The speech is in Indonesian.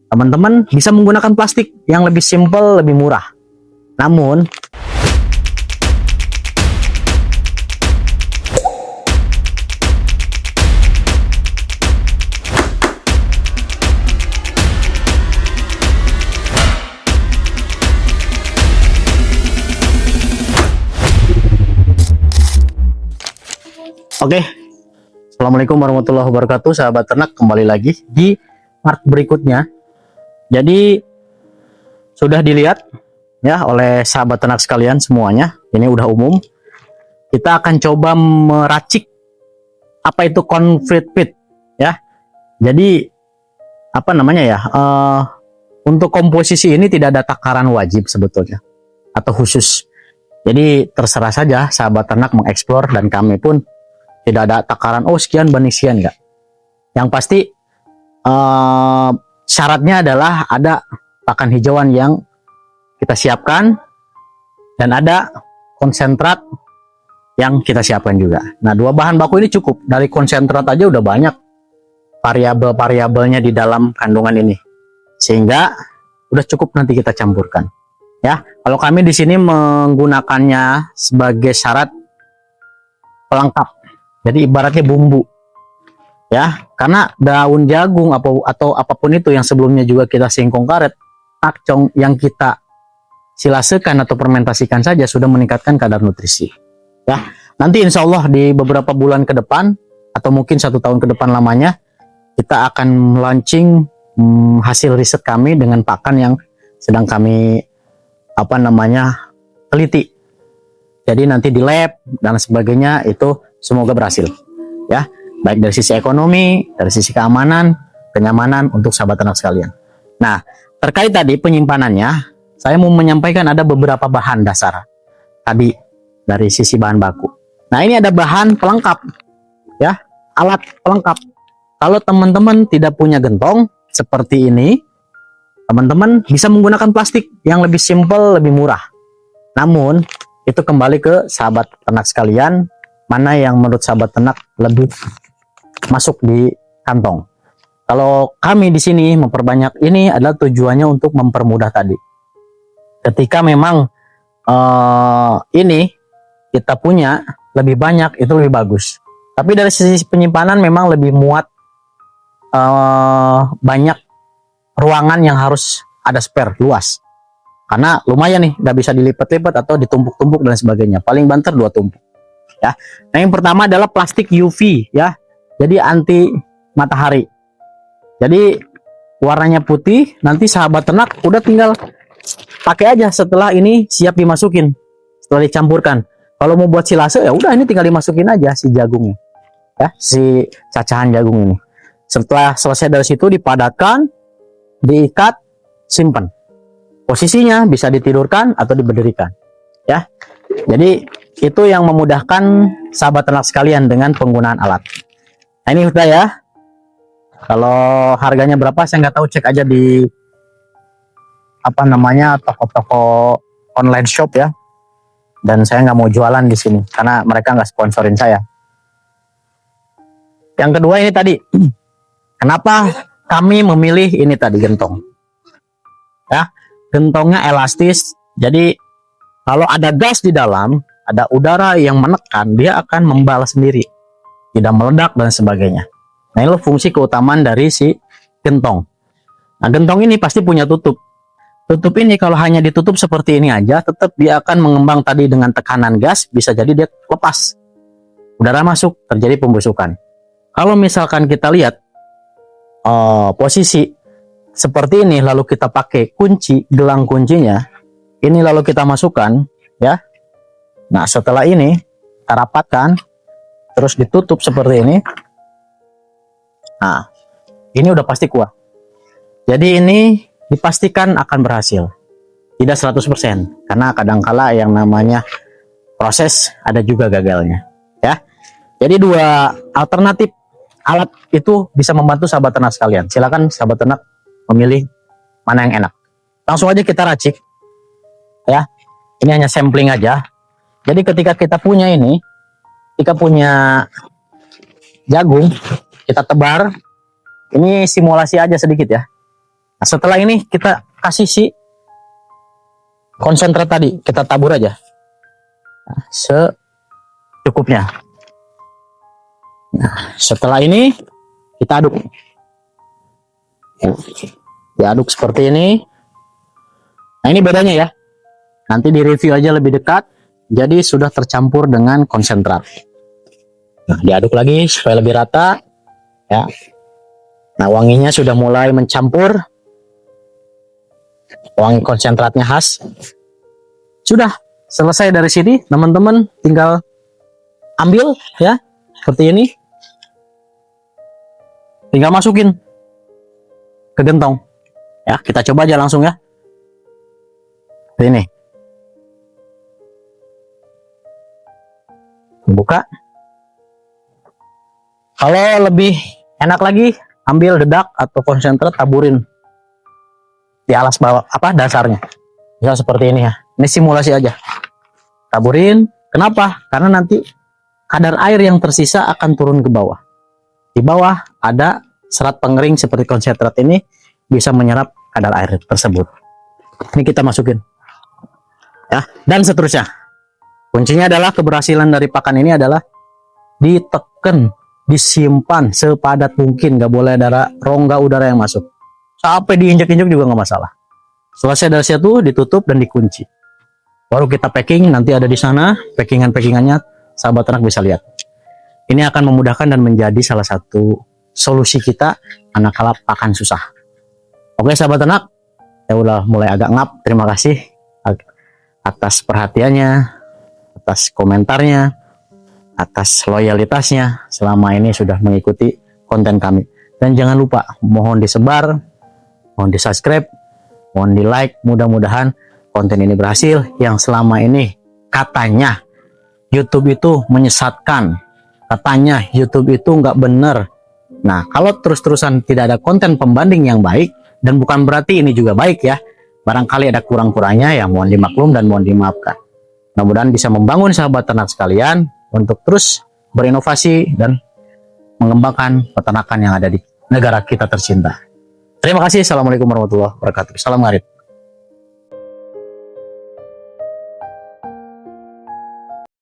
Teman-teman bisa menggunakan plastik yang lebih simpel, lebih murah. Namun, oke, Assalamualaikum warahmatullahi wabarakatuh, sahabat ternak, kembali lagi di part berikutnya. Jadi sudah dilihat ya oleh sahabat ternak sekalian semuanya, ini udah umum. Kita akan coba meracik apa itu confit feed ya. Jadi apa namanya ya? Untuk komposisi ini tidak ada takaran wajib sebetulnya atau khusus. Jadi terserah saja sahabat ternak mengeksplor, dan kami pun tidak ada takaran, oh sekian banding sekian, enggak. Yang pasti syaratnya adalah ada pakan hijauan yang kita siapkan dan ada konsentrat yang kita siapkan juga. Nah, dua bahan baku ini cukup. Dari konsentrat aja udah banyak variabel-variabelnya di dalam kandungan ini, sehingga udah cukup nanti kita campurkan. Ya, kalau kami di sini menggunakannya sebagai syarat pelengkap. Jadi ibaratnya bumbu, ya, karena daun jagung atau apapun itu yang sebelumnya juga kita singkong karet, takcong yang kita silasekan atau fermentasikan saja sudah meningkatkan kadar nutrisi. Ya, nanti insya Allah di beberapa bulan ke depan atau mungkin 1 tahun ke depan lamanya kita akan launching hasil riset kami dengan pakan yang sedang kami teliti. Jadi nanti di lab dan sebagainya itu semoga berhasil ya, baik dari sisi ekonomi, dari sisi keamanan, kenyamanan untuk sahabat ternak sekalian. Nah, terkait tadi penyimpanannya, saya mau menyampaikan ada beberapa bahan dasar tadi dari sisi bahan baku. Nah, ini ada bahan pelengkap ya, alat pelengkap. Kalau teman-teman tidak punya gentong seperti ini, teman-teman bisa menggunakan plastik yang lebih simpel, lebih murah. Namun itu kembali ke sahabat ternak sekalian, mana yang menurut sahabat ternak lebih masuk di kantong. Kalau kami di sini memperbanyak ini adalah tujuannya untuk mempermudah tadi. Ketika memang ini kita punya lebih banyak, itu lebih bagus. Tapi dari sisi penyimpanan memang lebih muat, banyak ruangan yang harus ada spare luas. Karena lumayan nih, nggak bisa dilipat-lipat atau ditumpuk-tumpuk dan sebagainya. Paling banter 2 tumpuk. Ya. Nah, yang pertama adalah plastik UV ya. Jadi anti matahari. Jadi warnanya putih, nanti sahabat ternak udah tinggal pakai aja setelah ini siap dimasukin. Setelah dicampurkan. Kalau mau buat silase ya udah, ini tinggal dimasukin aja si jagungnya. Ya, si cacahan jagung ini. Setelah selesai dari situ dipadatkan, diikat, simpan. Posisinya bisa ditidurkan atau diberdirikan ya. Jadi itu yang memudahkan sahabat ternak sekalian dengan penggunaan alat. Nah, ini udah ya. Kalau harganya berapa saya nggak tahu, cek aja di toko-toko online shop ya. Dan saya nggak mau jualan di sini karena mereka nggak sponsorin saya. Yang kedua ini tadi, kenapa kami memilih ini tadi, gentong ya. Gentongnya elastis, jadi kalau ada gas di dalam, ada udara yang menekan, dia akan membalas sendiri, tidak meledak dan sebagainya. Nah, ini fungsi keutamaan dari si gentong. Nah, gentong ini pasti punya tutup. Tutup ini kalau hanya ditutup seperti ini aja, tetap dia akan mengembang tadi dengan tekanan gas, bisa jadi dia lepas. Udara masuk, terjadi pembusukan. Kalau misalkan kita lihat posisi seperti ini, lalu kita pakai kunci, gelang kuncinya ini, lalu kita masukkan ya. Nah, setelah ini kita rapatkan, terus ditutup seperti ini. Nah, ini udah pasti kuat. Jadi ini dipastikan akan berhasil. Tidak 100%, karena kadangkala yang namanya proses ada juga gagalnya ya. Jadi dua alternatif alat itu bisa membantu sahabat ternak sekalian. Silakan sahabat ternak memilih mana yang enak. Langsung aja kita racik ya. Ini hanya sampling aja. Jadi ketika kita punya ini, kita punya jagung, kita tebar. Ini simulasi aja sedikit ya. Nah, setelah ini kita kasih si konsentrat tadi, kita tabur aja. Nah, secukupnya. Nah, setelah ini kita aduk. Diaduk seperti ini. Nah, ini bedanya ya. Nanti di review aja lebih dekat. Jadi sudah tercampur dengan konsentrat. Nah, diaduk lagi supaya lebih rata. Ya. Nah, wanginya sudah mulai mencampur. Wangi konsentratnya khas. Sudah selesai dari sini, teman-teman tinggal ambil ya, seperti ini. Tinggal masukin ke gentong. Ya, kita coba aja langsung ya. Ini. Buka. Kalau lebih enak lagi, ambil dedak atau konsentrat, taburin di alas bawah dasarnya. Bisa seperti ini ya. Ini simulasi aja. Taburin. Kenapa? Karena nanti kadar air yang tersisa akan turun ke bawah. Di bawah ada serat pengering seperti konsentrat ini bisa menyerap kadar air tersebut. Ini kita masukin. Ya, dan seterusnya. Kuncinya adalah keberhasilan dari pakan ini adalah ditekan, disimpan sepadat mungkin, nggak boleh ada rongga udara yang masuk. Sampai diinjak-injak juga nggak masalah. Selesai dari situ ditutup dan dikunci. Baru kita packing, nanti ada di sana packingannya, sahabat ternak bisa lihat. Ini akan memudahkan dan menjadi salah satu solusi kita manakala pakan susah. Oke sahabat ternak, saya udah mulai agak ngap. Terima kasih atas perhatiannya, atas komentarnya, atas loyalitasnya selama ini sudah mengikuti konten kami. Dan jangan lupa, mohon disebar, mohon di subscribe, mohon di like. Mudah-mudahan konten ini berhasil. Yang selama ini katanya YouTube itu menyesatkan, katanya YouTube itu nggak bener. Nah, kalau terus-terusan tidak ada konten pembanding yang baik, dan bukan berarti ini juga baik ya, barangkali ada kurang-kurangnya, ya mohon dimaklum dan mohon dimaafkan. Mudah-mudahan bisa membangun sahabat ternak sekalian untuk terus berinovasi dan mengembangkan peternakan yang ada di negara kita tercinta. Terima kasih. Assalamualaikum warahmatullahi wabarakatuh. Salam Arif.